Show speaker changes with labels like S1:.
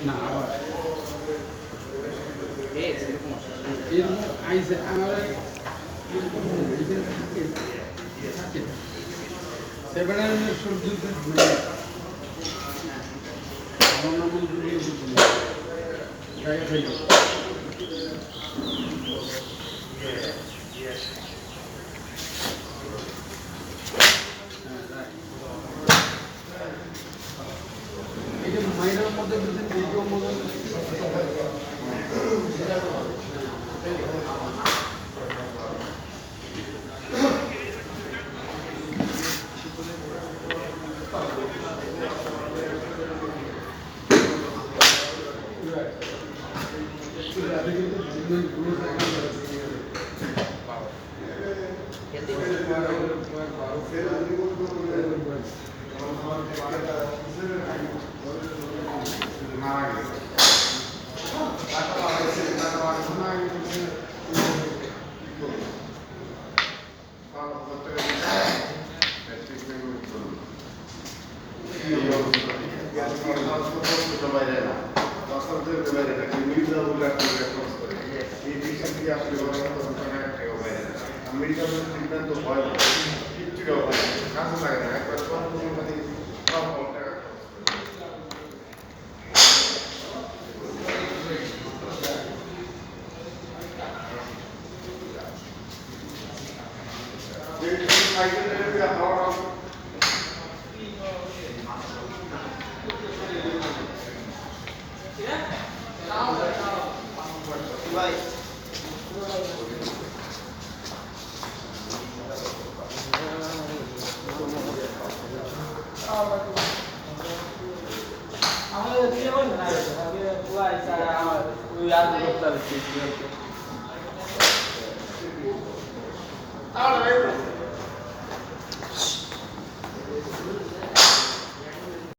S1: না আবার এরকম আইসে আমার সেভেনের সবজি আমার নাম জায়গা থেকে এই যে মাইনার মধ্যে এইটাও মনে
S2: আমেরিকার ট্রিটমেন্ট তো হয় না কিচ্ছু কাজে লাগে না একবার মানে সব টাকা
S3: Ahora